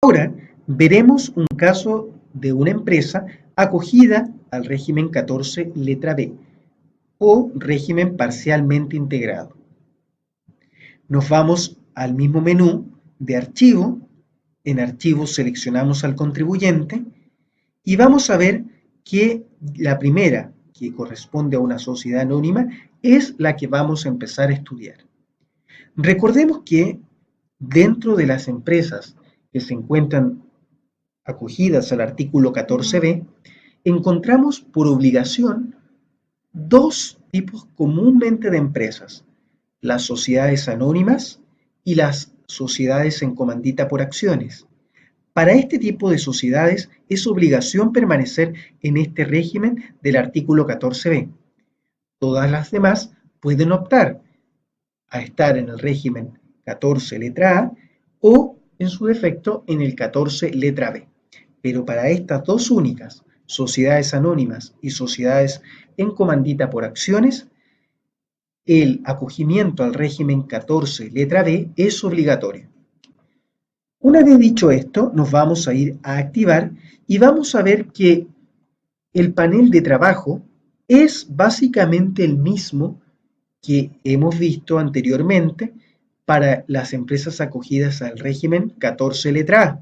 Ahora veremos un caso de una empresa acogida al régimen 14 letra B o régimen parcialmente integrado. Nos vamos al mismo menú de archivo. En archivo seleccionamos al contribuyente y vamos a ver que la primera, que corresponde a una sociedad anónima, es la que vamos a empezar a estudiar. Recordemos que dentro de las empresas que se encuentran acogidas al artículo 14b, encontramos por obligación dos tipos comúnmente de empresas: las sociedades anónimas y las sociedades en comandita por acciones. Para este tipo de sociedades es obligación permanecer en este régimen del artículo 14b. Todas las demás pueden optar a estar en el régimen 14 letra A o, en su defecto, en el 14 letra B. Pero para estas dos únicas, sociedades anónimas y sociedades en comandita por acciones, el acogimiento al régimen 14 letra B es obligatorio. Una vez dicho esto, nos vamos a ir a activar y vamos a ver que el panel de trabajo es básicamente el mismo que hemos visto anteriormente para las empresas acogidas al régimen 14 letra A.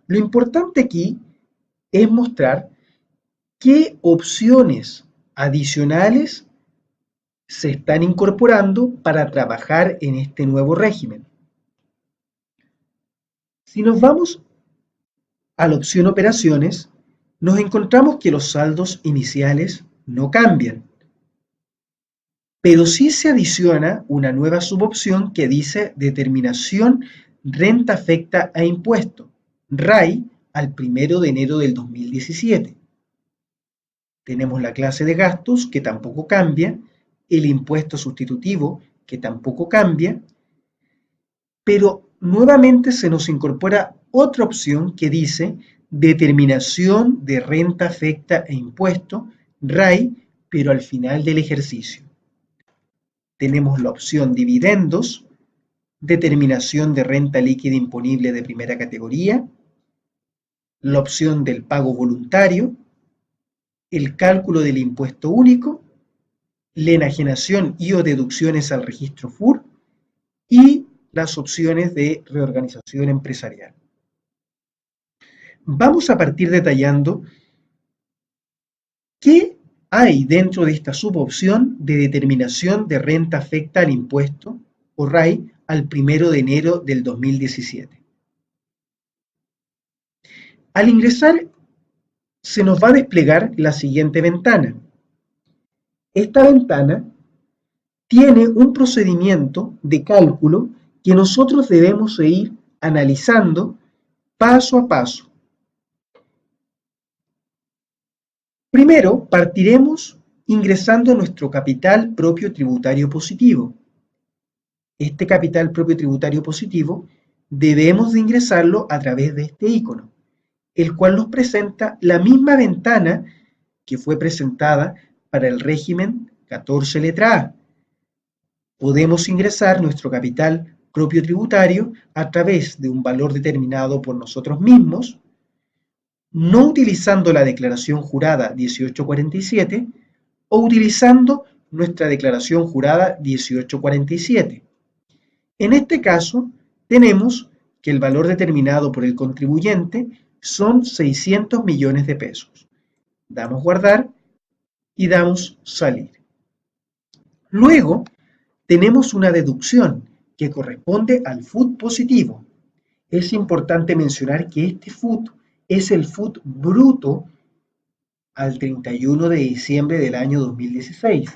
Lo importante aquí es mostrar qué opciones adicionales se están incorporando para trabajar en este nuevo régimen. Si nos vamos a la opción operaciones, nos encontramos que los saldos iniciales no cambian, pero sí se adiciona una nueva subopción que dice determinación renta afecta a impuesto, RAI, al 1 de enero del 2017. Tenemos la clase de gastos, que tampoco cambia, el impuesto sustitutivo, que tampoco cambia, pero nuevamente se nos incorpora otra opción que dice determinación de renta afecta e impuesto, RAI, pero al final del ejercicio. Tenemos la opción dividendos, determinación de renta líquida imponible de primera categoría, la opción del pago voluntario, el cálculo del impuesto único, la enajenación y o deducciones al registro FUR y las opciones de reorganización empresarial. Vamos a partir detallando qué hay dentro de esta subopción de determinación de renta afecta al impuesto o RAI al 1 de enero del 2017. Al ingresar se nos va a desplegar la siguiente ventana. Esta ventana tiene un procedimiento de cálculo que nosotros debemos ir analizando paso a paso. Primero, partiremos ingresando nuestro capital propio tributario positivo. Este capital propio tributario positivo debemos de ingresarlo a través de este icono, el cual nos presenta la misma ventana que fue presentada para el régimen 14 letra A. Podemos ingresar nuestro capital propio tributario a través de un valor determinado por nosotros mismos, no utilizando la declaración jurada 1847 o utilizando nuestra declaración jurada 1847. En este caso, tenemos que el valor determinado por el contribuyente son 600 millones de pesos. Damos guardar y damos salir. Luego, tenemos una deducción que corresponde al FUT positivo. Es importante mencionar que este FUT es el FUT bruto al 31 de diciembre del año 2016.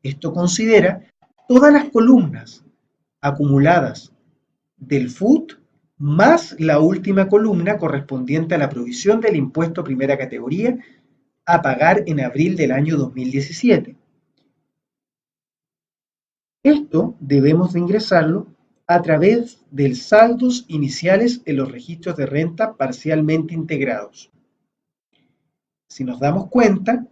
Esto considera todas las columnas acumuladas del FUT más la última columna correspondiente a la provisión del impuesto primera categoría a pagar en abril del año 2017. Esto debemos de ingresarlo a través de saldos iniciales en los registros de renta parcialmente integrados. Si nos damos cuenta,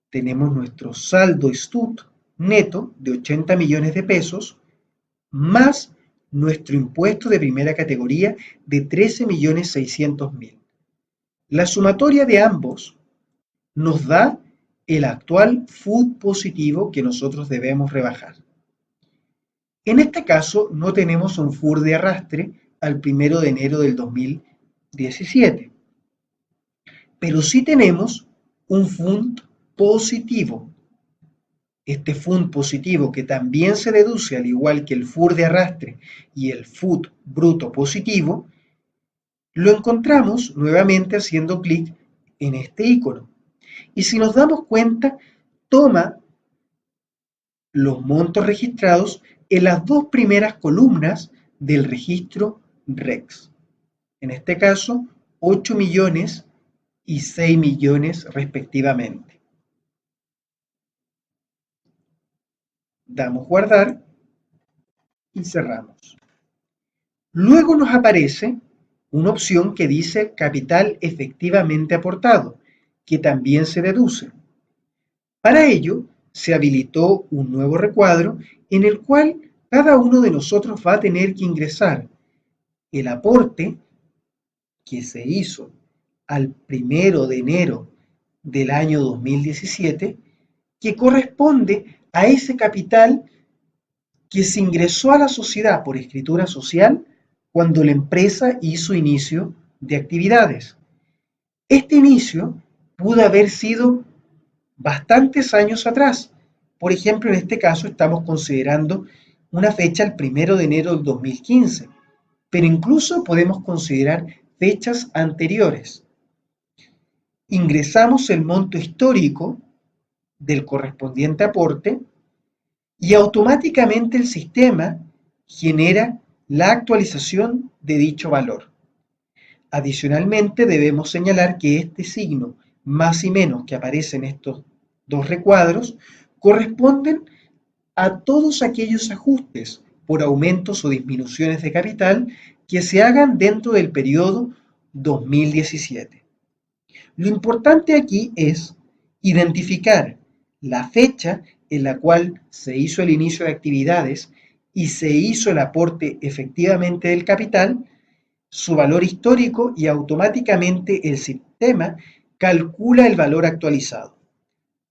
tenemos nuestro saldo STUT neto de 80 millones de pesos más nuestro impuesto de primera categoría de 13.600.000. La sumatoria de ambos nos da el actual FUT positivo que nosotros debemos rebajar. En este caso no tenemos un FUT de arrastre al 1 de enero del 2017, pero sí tenemos un FUT positivo. Este FUT positivo, que también se deduce al igual que el FUT de arrastre y el FUT bruto positivo, lo encontramos nuevamente haciendo clic en este icono. Y si nos damos cuenta, toma los montos registrados en las dos primeras columnas del registro REX. En este caso, 8 millones y 6 millones respectivamente. Damos guardar y cerramos. Luego nos aparece una opción que dice capital efectivamente aportado, que también se deduce. Para ello, se habilitó un nuevo recuadro en el cual cada uno de nosotros va a tener que ingresar el aporte que se hizo al 1 de enero del año 2017, que corresponde a ese capital que se ingresó a la sociedad por escritura social cuando la empresa hizo inicio de actividades. Este inicio pudo haber sido bastantes años atrás. Por ejemplo, en este caso estamos considerando una fecha el 1 de enero del 2015, pero incluso podemos considerar fechas anteriores. Ingresamos el monto histórico del correspondiente aporte y automáticamente el sistema genera la actualización de dicho valor. Adicionalmente, debemos señalar que este signo más y menos que aparece en estos dos recuadros corresponden a todos aquellos ajustes por aumentos o disminuciones de capital que se hagan dentro del periodo 2017. Lo importante aquí es identificar la fecha en la cual se hizo el inicio de actividades y se hizo el aporte efectivamente del capital, su valor histórico, y automáticamente el sistema calcula el valor actualizado.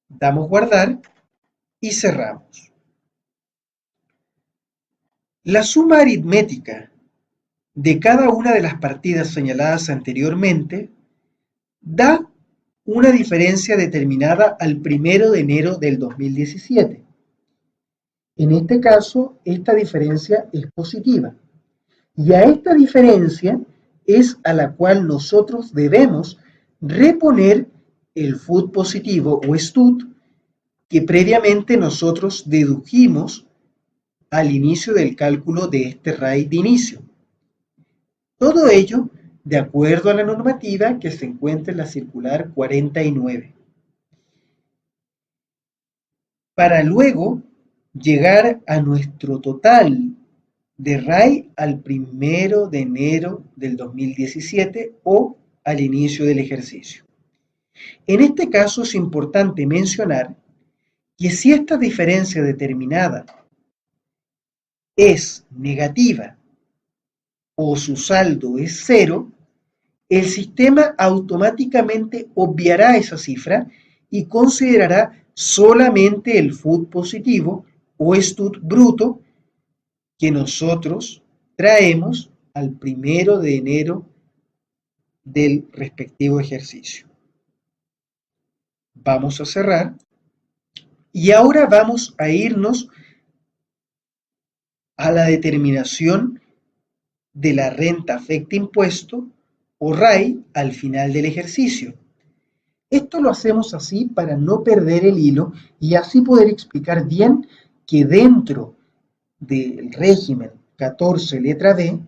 Damos guardar y cerramos. La suma aritmética de cada una de las partidas señaladas anteriormente da una diferencia determinada al 1 de enero del 2017. En este caso, esta diferencia es positiva. Y a esta diferencia es a la cual nosotros debemos reponer el FUT positivo o STUT que previamente nosotros dedujimos al inicio del cálculo de este RAI de inicio. Todo ello de acuerdo a la normativa que se encuentra en la circular 49. Para luego llegar a nuestro total de RAI al 1 de enero del 2017 o al inicio del ejercicio. En este caso es importante mencionar que si esta diferencia determinada es negativa o su saldo es cero, el sistema automáticamente obviará esa cifra y considerará solamente el FUT positivo o STUT bruto que nosotros traemos al 1 de enero del respectivo ejercicio. Vamos a cerrar y ahora vamos a irnos a la determinación de la renta afecta impuesto o RAI al final del ejercicio. Esto lo hacemos así para no perder el hilo y así poder explicar bien que dentro del régimen 14 letra B,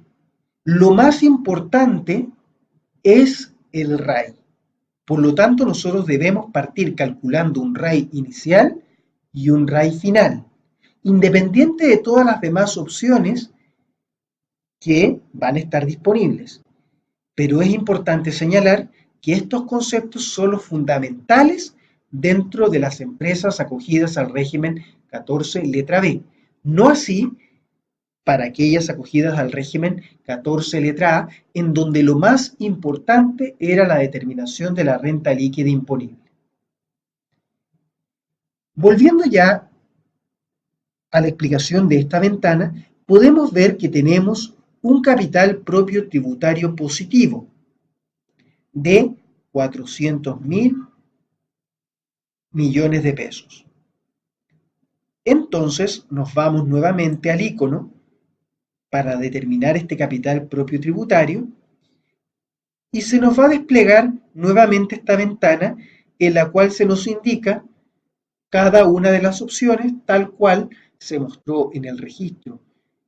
lo más importante es el RAI. Por lo tanto, nosotros debemos partir calculando un RAI inicial y un RAI final, independiente de todas las demás opciones que van a estar disponibles. Pero es importante señalar que estos conceptos son los fundamentales dentro de las empresas acogidas al régimen 14 letra B. No así para aquellas acogidas al régimen 14 letra A, en donde lo más importante era la determinación de la renta líquida imponible. Volviendo ya a la explicación de esta ventana, podemos ver que tenemos un capital propio tributario positivo de 400.000 millones de pesos. Entonces nos vamos nuevamente al icono para determinar este capital propio tributario y se nos va a desplegar nuevamente esta ventana en la cual se nos indica cada una de las opciones tal cual se mostró en el registro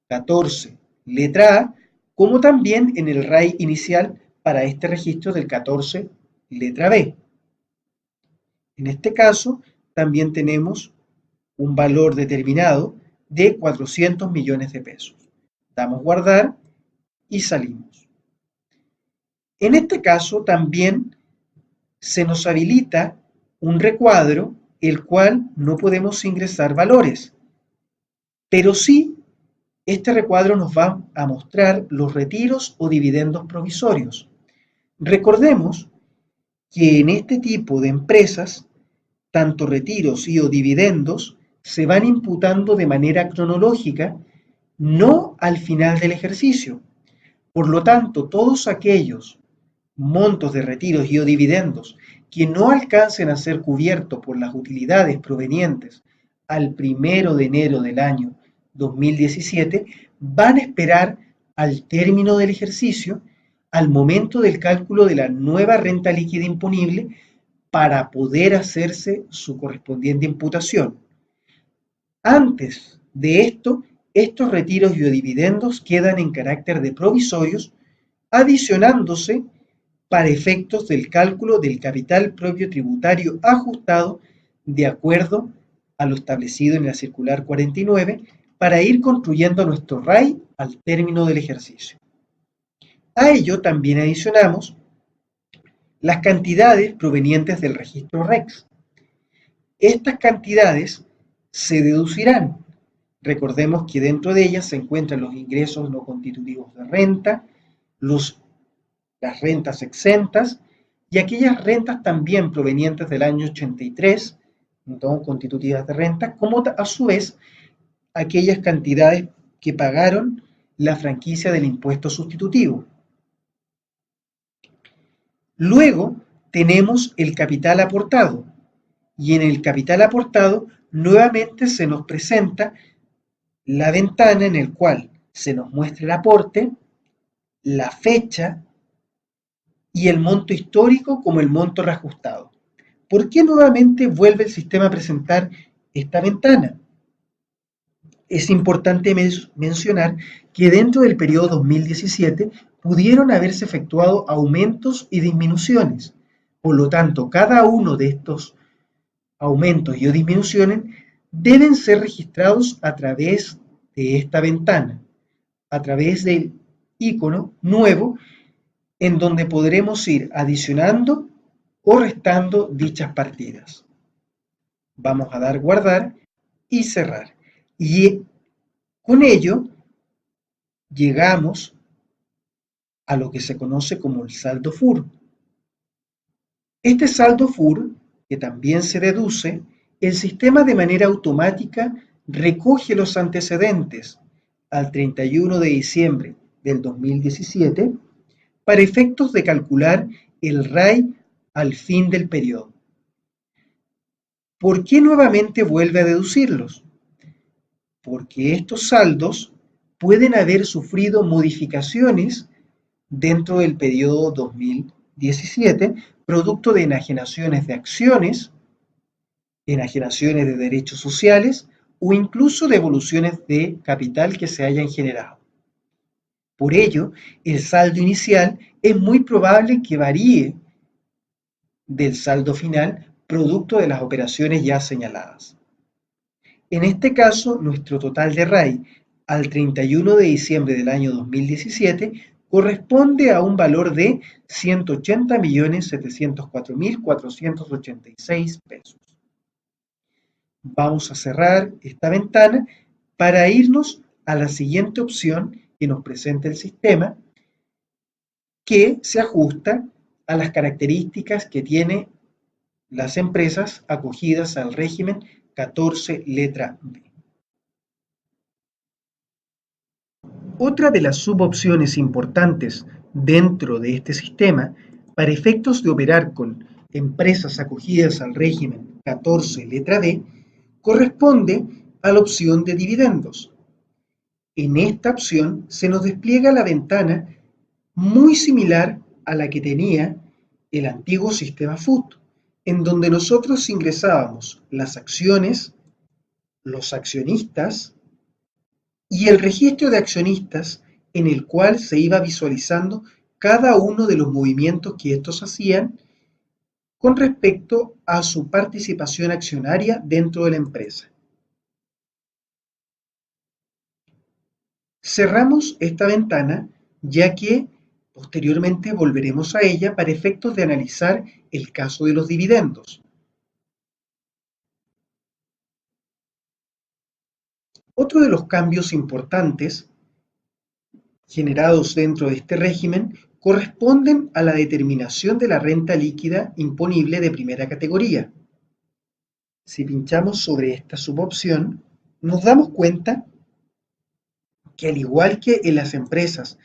14 letra A, como también en el RAI inicial para este registro del 14 letra B. En este caso también tenemos un valor determinado de 400 millones de pesos. Damos guardar y salimos. En este caso también se nos habilita un recuadro el cual no podemos ingresar valores, pero sí este recuadro nos va a mostrar los retiros o dividendos provisorios. Recordemos que en este tipo de empresas, tanto retiros y o dividendos se van imputando de manera cronológica, no al final del ejercicio. Por lo tanto, todos aquellos montos de retiros y o dividendos que no alcancen a ser cubiertos por las utilidades provenientes al 1 de enero del año 2017 van a esperar al término del ejercicio, al momento del cálculo de la nueva renta líquida imponible, para poder hacerse su correspondiente imputación. Antes de esto, estos retiros y o dividendos quedan en carácter de provisorios, adicionándose para efectos del cálculo del capital propio tributario ajustado de acuerdo a lo establecido en la circular 49 para ir construyendo nuestro RAI al término del ejercicio. A ello también adicionamos las cantidades provenientes del registro REX. Estas cantidades se deducirán. Recordemos que dentro de ellas se encuentran los ingresos no constitutivos de renta, las rentas exentas y aquellas rentas también provenientes del año 83, no constitutivas de renta, como a su vez aquellas cantidades que pagaron la franquicia del impuesto sustitutivo. Luego tenemos el capital aportado y en el capital aportado nuevamente se nos presenta la ventana en el cual se nos muestra el aporte, la fecha y el monto histórico como el monto reajustado. ¿Por qué nuevamente vuelve el sistema a presentar esta ventana? Es importante mencionar que dentro del periodo 2017 pudieron haberse efectuado aumentos y disminuciones. Por lo tanto, cada uno de estos aumentos y o disminuciones deben ser registrados a través de esta ventana, a través del icono nuevo, en donde podremos ir adicionando o restando dichas partidas. Vamos a dar guardar y cerrar. Y con ello llegamos a lo que se conoce como el saldo FUR. Este saldo FUR, que también se deduce, el sistema de manera automática recoge los antecedentes al 31 de diciembre del 2017 para efectos de calcular el RAI al fin del periodo. ¿Por qué nuevamente vuelve a deducirlos? Porque estos saldos pueden haber sufrido modificaciones dentro del periodo 2017, producto de enajenaciones de acciones, enajenaciones de derechos sociales o incluso devoluciones de capital que se hayan generado. Por ello, el saldo inicial es muy probable que varíe del saldo final, producto de las operaciones ya señaladas. En este caso, nuestro total de RAI al 31 de diciembre del año 2017 corresponde a un valor de 180.704.486 pesos. Vamos a cerrar esta ventana para irnos a la siguiente opción que nos presenta el sistema, que se ajusta a las características que tienen las empresas acogidas al régimen 14 letra B. Otra de las subopciones importantes dentro de este sistema, para efectos de operar con empresas acogidas al régimen 14 letra B, corresponde a la opción de dividendos. En esta opción se nos despliega la ventana muy similar a la que tenía el antiguo sistema FUT, en donde nosotros ingresábamos las acciones, los accionistas y el registro de accionistas, en el cual se iba visualizando cada uno de los movimientos que estos hacían con respecto a su participación accionaria dentro de la empresa. Cerramos esta ventana, ya que posteriormente volveremos a ella para efectos de analizar el caso de los dividendos. Otro de los cambios importantes generados dentro de este régimen corresponden a la determinación de la renta líquida imponible de primera categoría. Si pinchamos sobre esta subopción, nos damos cuenta que, al igual que en las empresas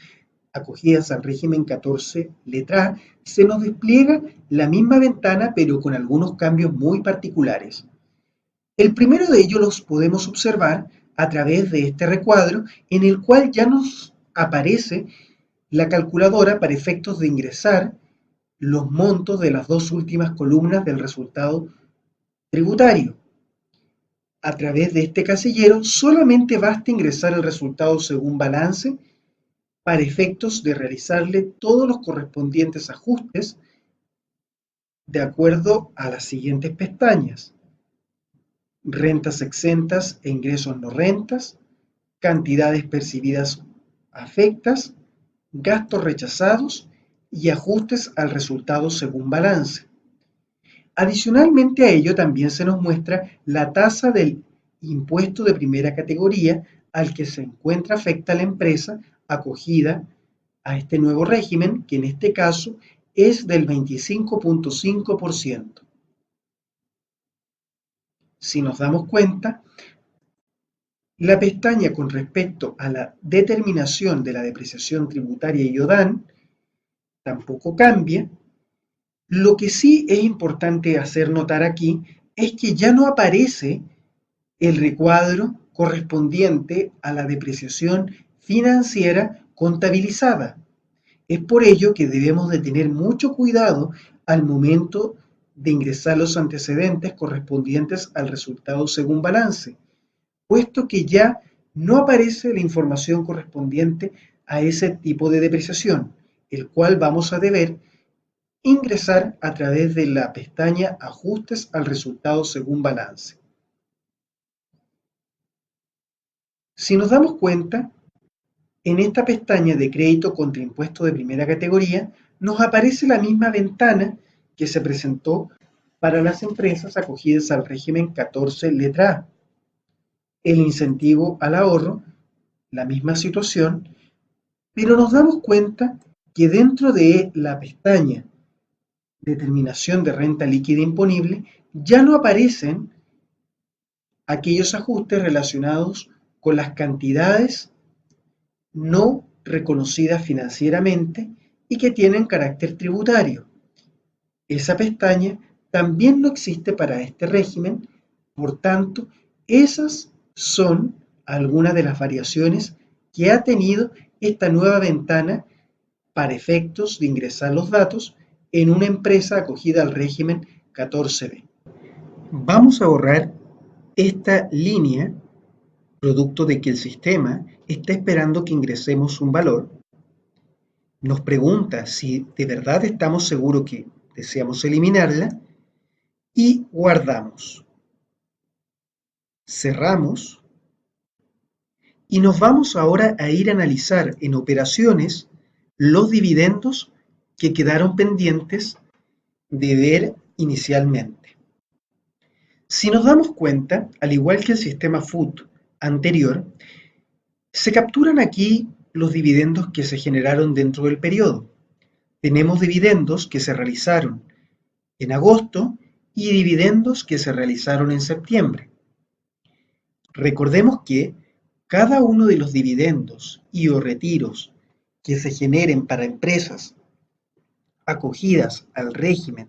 acogidas al régimen 14 letra A, se nos despliega la misma ventana pero con algunos cambios muy particulares. El primero de ellos los podemos observar a través de este recuadro, en el cual ya nos aparece la calculadora para efectos de ingresar los montos de las dos últimas columnas del resultado tributario. A través de este casillero solamente basta ingresar el resultado según balance para efectos de realizarle todos los correspondientes ajustes de acuerdo a las siguientes pestañas: rentas exentas e ingresos no rentas, cantidades percibidas afectas, gastos rechazados y ajustes al resultado según balance. Adicionalmente a ello, también se nos muestra la tasa del impuesto de primera categoría al que se encuentra afecta la empresa acogida a este nuevo régimen, que en este caso es del 25.5%. Si nos damos cuenta, la pestaña con respecto a la determinación de la depreciación tributaria y IODAN tampoco cambia. Lo que sí es importante hacer notar aquí es que ya no aparece el recuadro correspondiente a la depreciación financiera contabilizada. Es por ello que debemos de tener mucho cuidado al momento de ingresar los antecedentes correspondientes al resultado según balance, puesto que ya no aparece la información correspondiente a ese tipo de depreciación, el cual vamos a deber ingresar a través de la pestaña Ajustes al resultado según balance. Si nos damos cuenta, en esta pestaña de crédito contra impuesto de primera categoría, nos aparece la misma ventana que se presentó para las empresas acogidas al régimen 14 letra A. El incentivo al ahorro, la misma situación, pero nos damos cuenta que dentro de la pestaña Determinación de renta líquida imponible ya no aparecen aquellos ajustes relacionados con las cantidades no reconocidas financieramente y que tienen carácter tributario. Esa pestaña también no existe para este régimen, por tanto, esas son algunas de las variaciones que ha tenido esta nueva ventana para efectos de ingresar los datos en una empresa acogida al régimen 14B. Vamos a borrar esta línea producto de que el sistema está esperando que ingresemos un valor. Nos pregunta si de verdad estamos seguros que deseamos eliminarla y guardamos. Cerramos y nos vamos ahora a ir a analizar en operaciones los dividendos que quedaron pendientes de ver inicialmente. Si nos damos cuenta, al igual que el sistema FUT anterior, Se capturan aquí los dividendos que se generaron dentro del periodo. Tenemos dividendos que se realizaron en agosto y dividendos que se realizaron en septiembre. Recordemos que cada uno de los dividendos y o retiros que se generen para empresas acogidas al régimen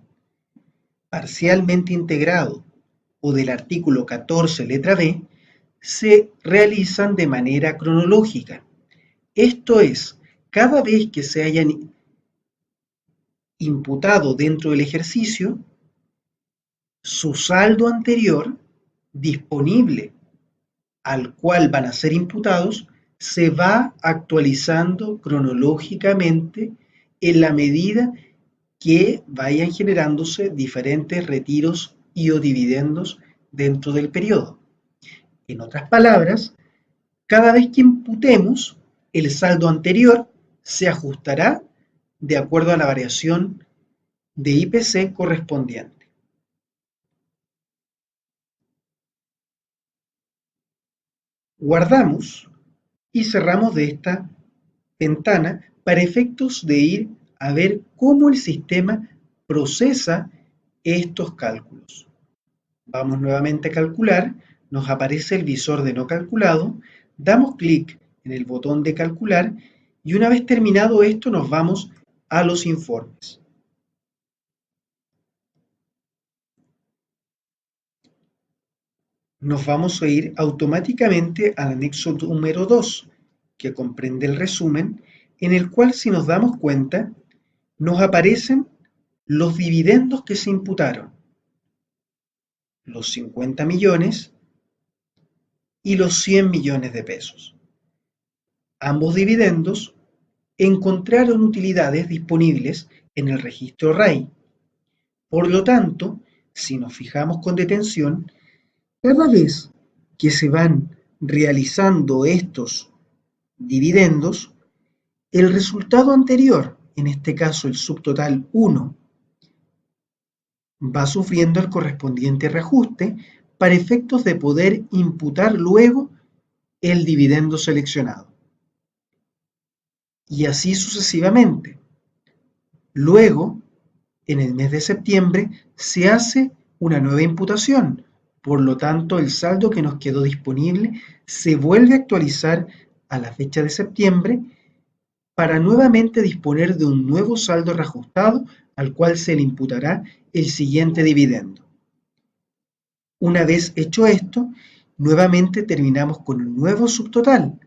parcialmente integrado o del artículo 14 letra B se realizan de manera cronológica. Esto es, cada vez que se hayan imputado dentro del ejercicio, su saldo anterior disponible al cual van a ser imputados se va actualizando cronológicamente en la medida que vayan generándose diferentes retiros y o dividendos dentro del periodo. En otras palabras, cada vez que imputemos, el saldo anterior se ajustará de acuerdo a la variación de IPC correspondiente. Guardamos y cerramos de esta ventana para efectos de ir a ver cómo el sistema procesa estos cálculos. Vamos nuevamente a calcular, nos aparece el visor de no calculado, damos clic en el botón de calcular y una vez terminado esto nos vamos a los informes. Nos vamos a ir automáticamente al anexo número 2, que comprende el resumen, en el cual si nos damos cuenta, nos aparecen los dividendos que se imputaron, los 50 millones y los 100 millones de pesos. Ambos dividendos encontraron utilidades disponibles en el registro RAI. Por lo tanto, si nos fijamos con detención, cada vez que se van realizando estos dividendos, el resultado anterior, en este caso el subtotal 1, va sufriendo el correspondiente reajuste para efectos de poder imputar luego el dividendo seleccionado. Y así sucesivamente. Luego, en el mes de septiembre, se hace una nueva imputación. Por lo tanto, el saldo que nos quedó disponible se vuelve a actualizar a la fecha de septiembre para nuevamente disponer de un nuevo saldo reajustado al cual se le imputará el siguiente dividendo. Una vez hecho esto, nuevamente terminamos con un nuevo subtotal.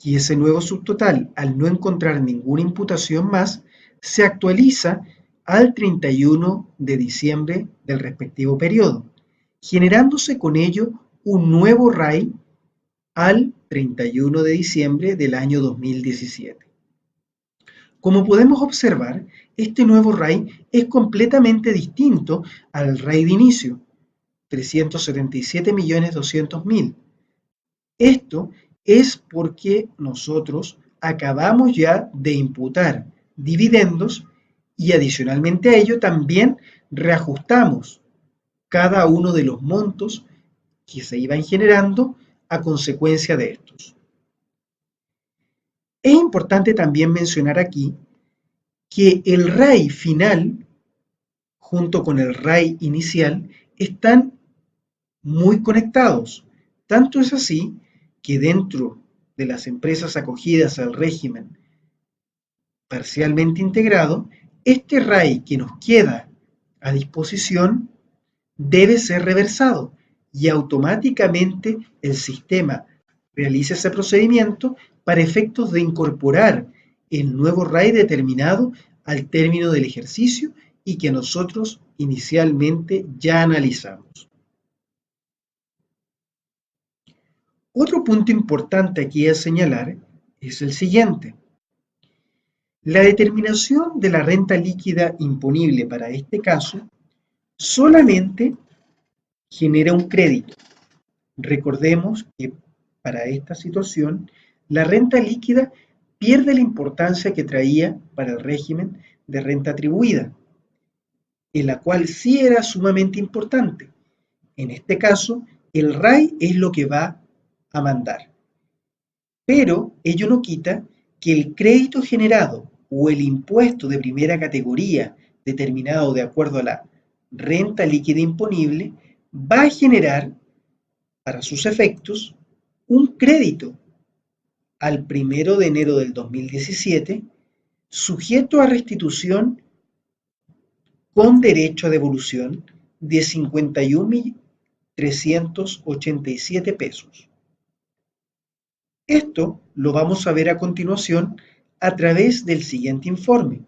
Y ese nuevo subtotal, al no encontrar ninguna imputación más, se actualiza al 31 de diciembre del respectivo periodo, generándose con ello un nuevo RAI al 31 de diciembre del año 2017. Como podemos observar, este nuevo RAI es completamente distinto al RAI de inicio, 377.200.000. Esto es porque nosotros acabamos ya de imputar dividendos y adicionalmente a ello también reajustamos cada uno de los montos que se iban generando a consecuencia de estos. Es importante también mencionar aquí que el RAI final junto con el RAI inicial están muy conectados. Tanto es así que dentro de las empresas acogidas al régimen parcialmente integrado, este RAI que nos queda a disposición debe ser reversado y automáticamente el sistema realiza ese procedimiento para efectos de incorporar el nuevo RAI determinado al término del ejercicio y que nosotros inicialmente ya analizamos. Otro punto importante aquí a señalar es el siguiente. La determinación de la renta líquida imponible para este caso solamente genera un crédito. Recordemos que para esta situación la renta líquida pierde la importancia que traía para el régimen de renta atribuida, en la cual sí era sumamente importante. En este caso, el RAI es lo que va a mandar. pero ello no quita que el crédito generado o el impuesto de primera categoría determinado de acuerdo a la renta líquida imponible va a generar para sus efectos un crédito al 1 de enero del 2017 sujeto a restitución con derecho a devolución de 51.387 pesos. Esto lo vamos a ver a continuación a través del siguiente informe.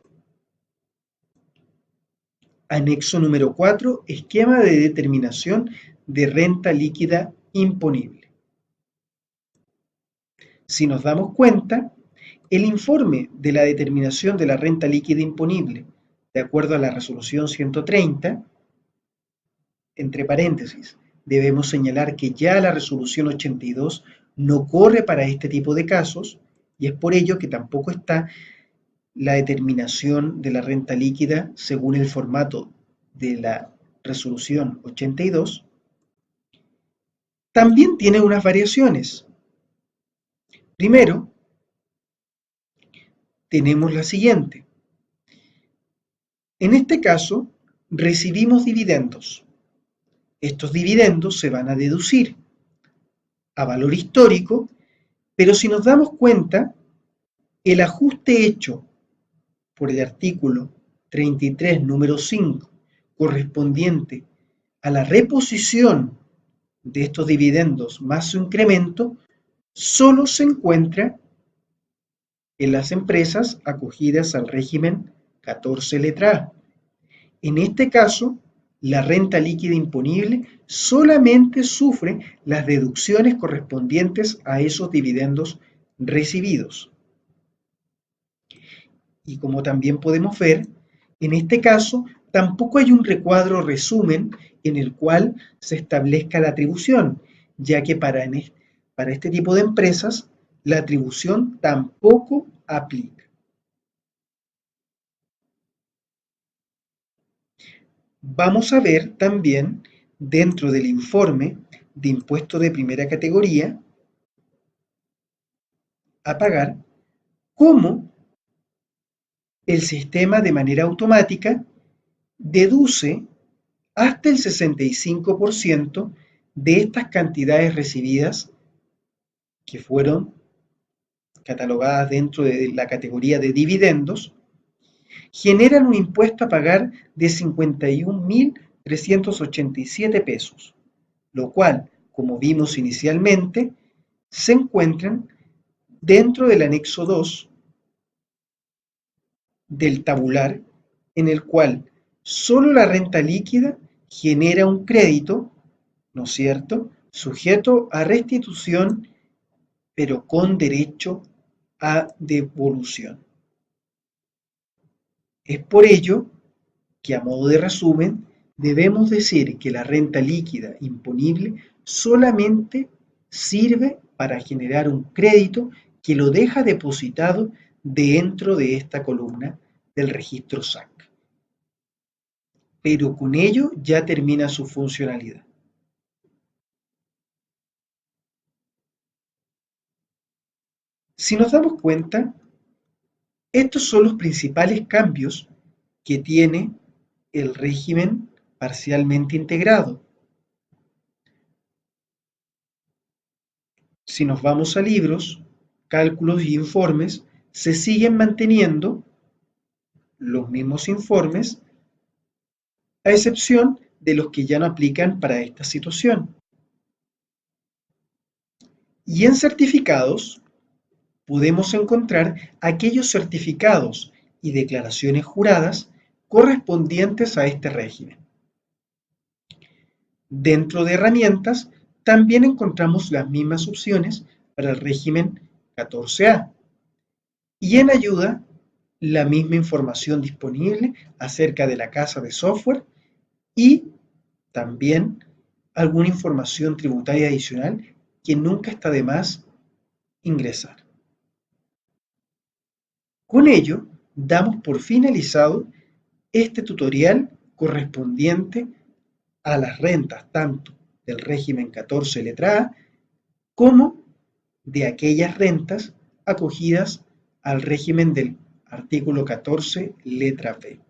Anexo número 4, esquema de determinación de renta líquida imponible. Si nos damos cuenta, el informe de la determinación de la renta líquida imponible, de acuerdo a la resolución 130, entre paréntesis, debemos señalar que ya la resolución 82 no corre para este tipo de casos y es por ello que tampoco está la determinación de la renta líquida según el formato de la resolución 82, también tiene unas variaciones. Primero, tenemos la siguiente. En este caso, recibimos dividendos. Estos dividendos se van a deducir a valor histórico, pero si nos damos cuenta, el ajuste hecho por el artículo 33, número 5, correspondiente a la reposición de estos dividendos más su incremento, solo se encuentra en las empresas acogidas al régimen 14 letra A. En este caso, la renta líquida imponible solamente sufre las deducciones correspondientes a esos dividendos recibidos. Y como también podemos ver, en este caso tampoco hay un recuadro resumen en el cual se establezca la atribución, ya que para este tipo de empresas la atribución tampoco aplica. Vamos a ver también dentro del informe de impuesto de primera categoría a pagar cómo el sistema de manera automática deduce hasta el 65% de estas cantidades recibidas que fueron catalogadas dentro de la categoría de dividendos, generan un impuesto a pagar de 51.387 pesos, lo cual, como vimos inicialmente, se encuentran dentro del anexo 2 del tabular, en el cual solo la renta líquida genera un crédito, ¿no es cierto?, sujeto a restitución, pero con derecho a devolución. Es por ello que, a modo de resumen, debemos decir que la renta líquida imponible solamente sirve para generar un crédito que lo deja depositado dentro de esta columna del registro SAC. Pero con ello ya termina su funcionalidad. Si nos damos cuenta, estos son los principales cambios que tiene el régimen parcialmente integrado. Si nos vamos a libros, cálculos y informes, se siguen manteniendo los mismos informes, a excepción de los que ya no aplican para esta situación. Y en certificados podemos encontrar aquellos certificados y declaraciones juradas correspondientes a este régimen. Dentro de herramientas también encontramos las mismas opciones para el régimen 14A. Y en ayuda, la misma información disponible acerca de la casa de software y también alguna información tributaria adicional que nunca está de más ingresar. Con ello, damos por finalizado este tutorial correspondiente a las rentas tanto del régimen 14 letra A como de aquellas rentas acogidas al régimen del artículo 14, letra B.